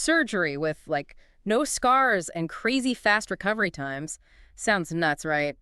surgery with, like, no scars and crazy fast recovery times. Sounds nuts, right?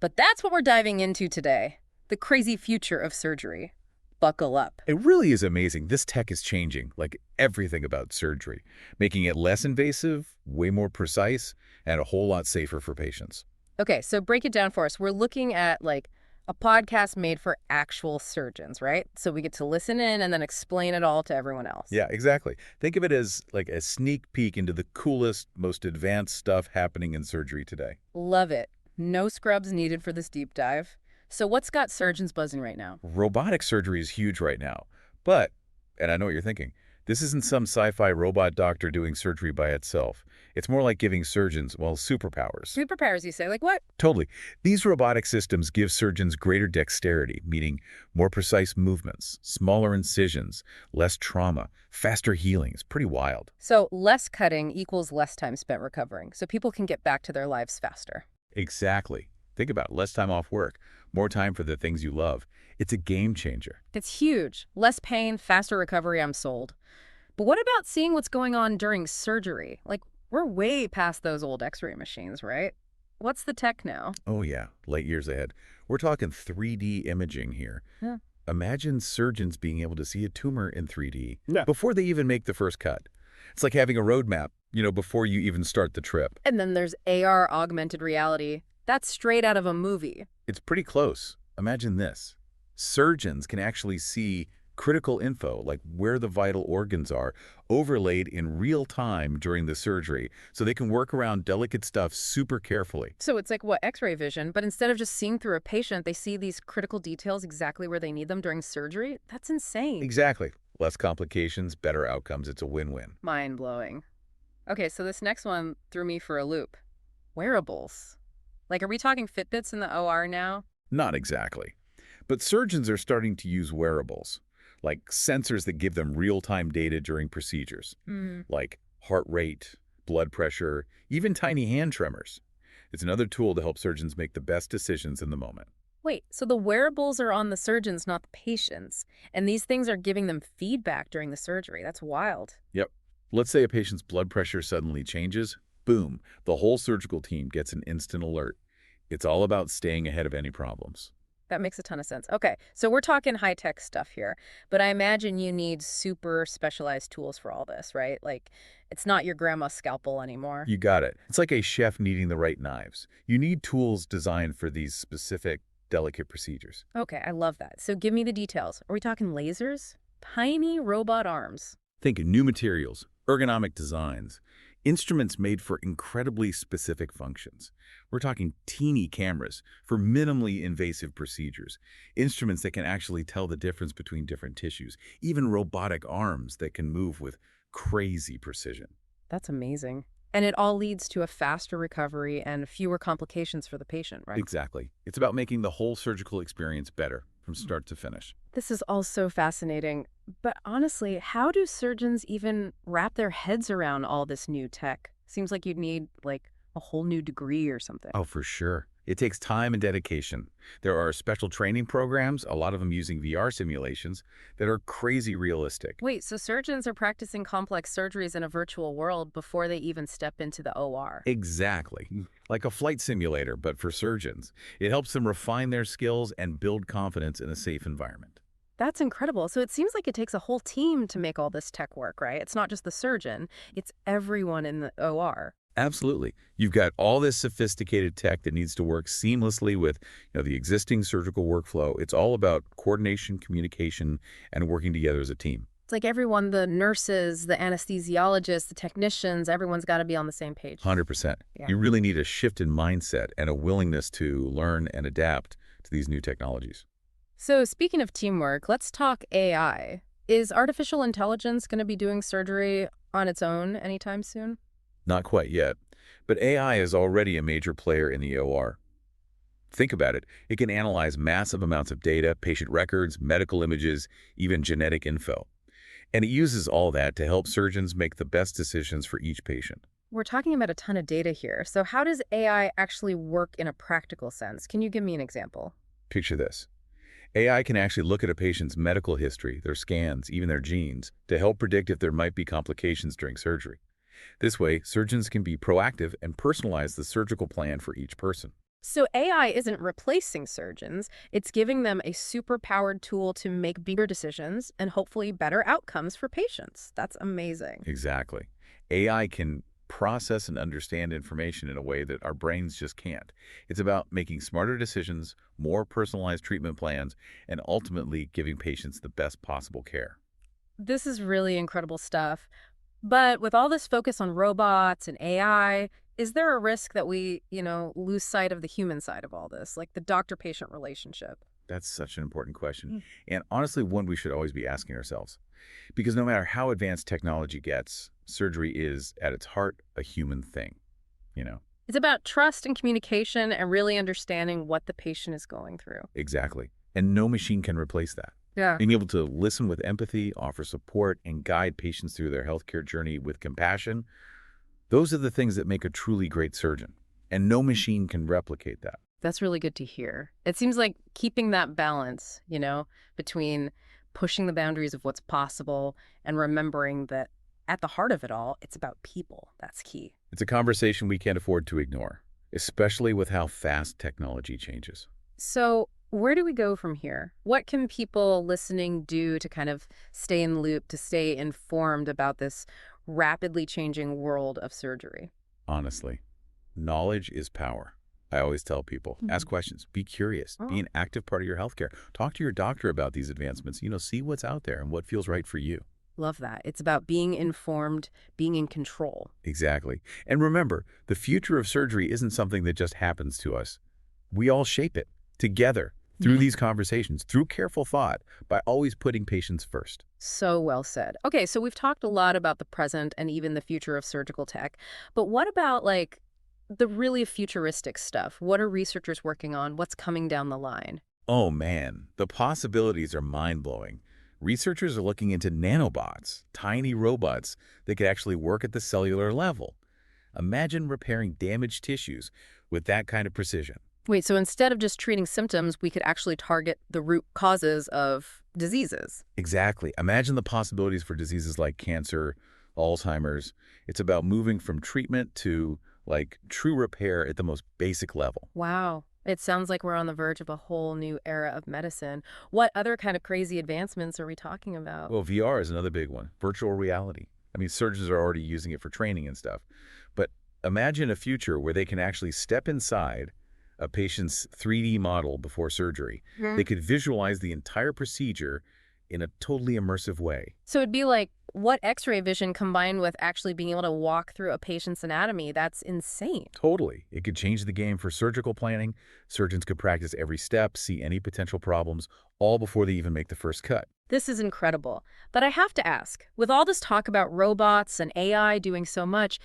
But that's what we're diving into today, the crazy future of surgery. Buckle up. It really is amazing. This tech is changing, like everything about surgery, making it less invasive, way more precise, and a whole lot safer for patients. Okay, so break it down for us. We're looking at, like, a podcast made for actual surgeons, right? So we get to listen in and then explain it all to everyone else. Yeah, exactly. Think of it as like a sneak peek into the coolest, most advanced stuff happening in surgery today. Love it. No scrubs needed for this deep dive. So what's got surgeons buzzing right now? Robotic surgery is huge right now. But, and I know what you're thinking, this isn't some sci-fi robot doctor doing surgery by itself. It's more like giving surgeons, well, superpowers. Superpowers, you say? Like what? Totally. These robotic systems give surgeons greater dexterity, meaning more precise movements, smaller incisions, less trauma, faster healing. It's pretty wild. So less cutting equals less time spent recovering, so people can get back to their lives faster. Exactly. Think about it. Less time off work, more time for the things you love. It's a game changer. It's huge. Less pain, faster recovery, I'm sold. But what about seeing what's going on during surgery? Like, we're way past those old x-ray machines, right? What's the tech now? Oh yeah, light years ahead. We're talking 3D imaging here. Yeah. Imagine surgeons being able to see a tumor in 3D Yeah. before they even make the first cut. It's like having a roadmap, before you even start the trip. And then there's AR, augmented reality. That's straight out of a movie. It's pretty close. Imagine this. Surgeons can actually see critical info, like where the vital organs are, overlaid in real time during the surgery, so they can work around delicate stuff super carefully. So it's like what x-ray vision, but instead of just seeing through a patient, they see these critical details exactly where they need them during surgery? That's insane. Exactly. Less complications, better outcomes. It's a win-win. Mind-blowing. Okay, so this next one threw me for a loop. Wearables. Like, are we talking Fitbits in the OR now? Not exactly. But surgeons are starting to use wearables, like sensors that give them real-time data during procedures, like heart rate, blood pressure, even tiny hand tremors. It's another tool to help surgeons make the best decisions in the moment. Wait, so the wearables are on the surgeons, not the patients, and these things are giving them feedback during the surgery. That's wild. Yep. Let's say a patient's blood pressure suddenly changes. Boom, the whole surgical team gets an instant alert. It's all about staying ahead of any problems. That makes a ton of sense. Okay, so we're talking high-tech stuff here, but I imagine you need super specialized tools for all this, right? Like, it's not your grandma's scalpel anymore. You got it. It's like a chef needing the right knives. You need tools designed for these specific, delicate procedures. Okay, I love that. So give me the details. Are we talking lasers? Tiny robot arms. Think of new materials, ergonomic designs, instruments made for incredibly specific functions. We're talking teeny cameras for minimally invasive procedures, instruments that can actually tell the difference between different tissues, even robotic arms that can move with crazy precision. That's amazing. And it all leads to a faster recovery and fewer complications for the patient, right? Exactly. It's about making the whole surgical experience better from start to finish. This is all so fascinating. But honestly, how do surgeons even wrap their heads around all this new tech? Seems like you'd need, like, a whole new degree or something. Oh, for sure. It takes time and dedication. There are special training programs, a lot of them using VR simulations, that are crazy realistic. Wait, so surgeons are practicing complex surgeries in a virtual world before they even step into the OR? Exactly. Like a flight simulator, but for surgeons. It helps them refine their skills and build confidence in a safe environment. That's incredible. So it seems like it takes a whole team to make all this tech work, right? It's not just the surgeon, it's everyone in the OR. Absolutely. You've got all this sophisticated tech that needs to work seamlessly with the existing surgical workflow. It's all about coordination, communication, and working together as a team. It's like everyone, the nurses, the anesthesiologists, the technicians, everyone's got to be on the same page. 100%. Yeah. You really need a shift in mindset and a willingness to learn and adapt to these new technologies. So speaking of teamwork, let's talk AI. Is artificial intelligence going to be doing surgery on its own anytime soon? Not quite yet, but AI is already a major player in the OR. Think about it. It can analyze massive amounts of data, patient records, medical images, even genetic info. And it uses all that to help surgeons make the best decisions for each patient. We're talking about a ton of data here. So how does AI actually work in a practical sense? Can you give me an example? Picture this. AI can actually look at a patient's medical history, their scans, even their genes, to help predict if there might be complications during surgery. This way, surgeons can be proactive and personalize the surgical plan for each person. So AI isn't replacing surgeons, it's giving them a super-powered tool to make bigger decisions and hopefully better outcomes for patients. That's amazing. Exactly. AI can process and understand information in a way that our brains just can't. It's about making smarter decisions, more personalized treatment plans, and ultimately giving patients the best possible care. This is really incredible stuff. But with all this focus on robots and AI, is there a risk that we lose sight of the human side of all this, like the doctor-patient relationship? That's such an important question. Mm. And honestly, one we should always be asking ourselves. Because no matter how advanced technology gets, surgery is, at its heart, a human thing, you know? It's about trust and communication and really understanding what the patient is going through. Exactly. And no machine can replace that. Yeah. Being able to listen with empathy, offer support, and guide patients through their healthcare journey with compassion, those are the things that make a truly great surgeon. And no machine can replicate that. That's really good to hear. It seems like keeping that balance between pushing the boundaries of what's possible and remembering that at the heart of it all, it's about people. That's key. It's a conversation we can't afford to ignore, especially with how fast technology changes. So, where do we go from here? What can people listening do to kind of stay in the loop, to stay informed about this rapidly changing world of surgery? Honestly, knowledge is power. I always tell people, ask questions, be curious, be Oh, an active part of your healthcare. Talk to your doctor about these advancements, see what's out there and what feels right for you. love that. It's about being informed, being in control. Exactly. And remember, the future of surgery isn't something that just happens to us. We all shape it together through these conversations, through careful thought, by always putting patients first. So well said. Okay, so we've talked a lot about the present and even the future of surgical tech, but what about like the really futuristic stuff? What are researchers working on? What's coming down the line? Oh man, the possibilities are mind-blowing. Researchers are looking into nanobots, tiny robots that could actually work at the cellular level. Imagine repairing damaged tissues with that kind of precision. Wait, so instead of just treating symptoms, we could actually target the root causes of diseases. Exactly. Imagine the possibilities for diseases like cancer, Alzheimer's. It's about moving from treatment to true repair at the most basic level. Wow. It sounds like we're on the verge of a whole new era of medicine. What other kind of crazy advancements are we talking about? Well, VR is another big one, virtual reality. I mean, surgeons are already using it for training and stuff. But imagine a future where they can actually step inside a patient's 3D model before surgery. They could visualize the entire procedure in a totally immersive way. So it'd be like what X-ray vision combined with actually being able to walk through a patient's anatomy. That's insane. Totally. It could change the game for surgical planning. Surgeons could practice every step, see any potential problems, all before they even make the first cut. This is incredible. But I have to ask, with all this talk about robots and AI doing so much,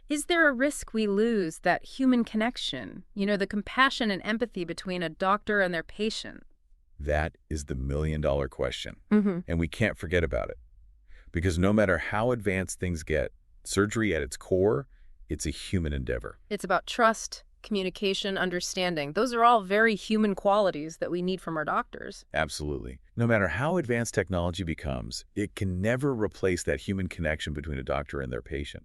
is there a risk we lose that human connection? The compassion and empathy between a doctor and their patient? That is the million-dollar question. Mm-hmm. And we can't forget about it. Because no matter how advanced things get, surgery at its core, it's a human endeavor. It's about trust, communication, understanding. Those are all very human qualities that we need from our doctors. Absolutely. No matter how advanced technology becomes, it can never replace that human connection between a doctor and their patient.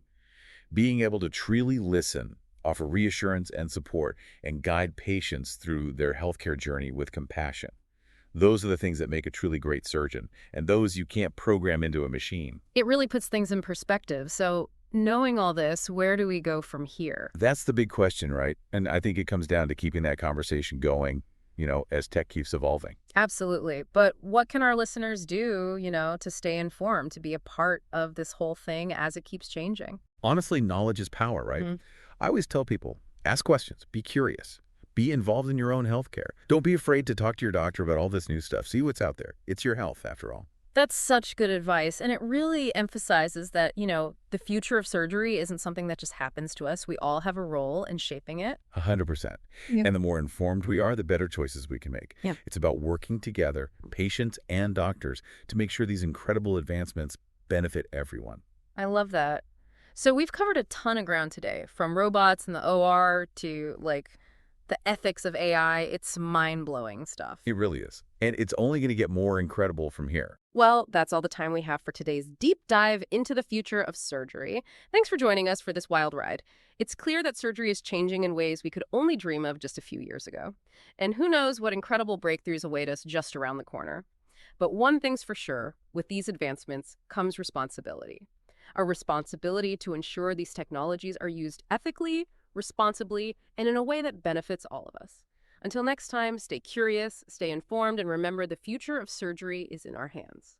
Being able to truly listen, offer reassurance and support, and guide patients through their healthcare journey with compassion. Those are the things that make a truly great surgeon, and those you can't program into a machine. It really puts things in perspective. So knowing all this, where do we go from here? That's the big question, right? And I think it comes down to keeping that conversation going, as tech keeps evolving. Absolutely. But what can our listeners do to stay informed, to be a part of this whole thing as it keeps changing? Honestly, knowledge is power, right? Mhm. I always tell people, ask questions, be curious, be involved in your own healthcare. Don't be afraid to talk to your doctor about all this new stuff. See what's out there. It's your health, after all. That's such good advice. And it really emphasizes that the future of surgery isn't something that just happens to us. We all have a role in shaping it. 100%. Yeah. And the more informed we are, the better choices we can make. Yeah. It's about working together, patients and doctors, to make sure these incredible advancements benefit everyone. I love that. So we've covered a ton of ground today, from robots in the OR to The ethics of AI, it's mind-blowing stuff. It really is. And it's only going to get more incredible from here. Well, that's all the time we have for today's deep dive into the future of surgery. Thanks for joining us for this wild ride. It's clear that surgery is changing in ways we could only dream of just a few years ago. And who knows what incredible breakthroughs await us just around the corner. But one thing's for sure, with these advancements comes responsibility. A responsibility to ensure these technologies are used ethically, responsibly, and in a way that benefits all of us. Until next time, stay curious, stay informed, and remember the future of surgery is in our hands.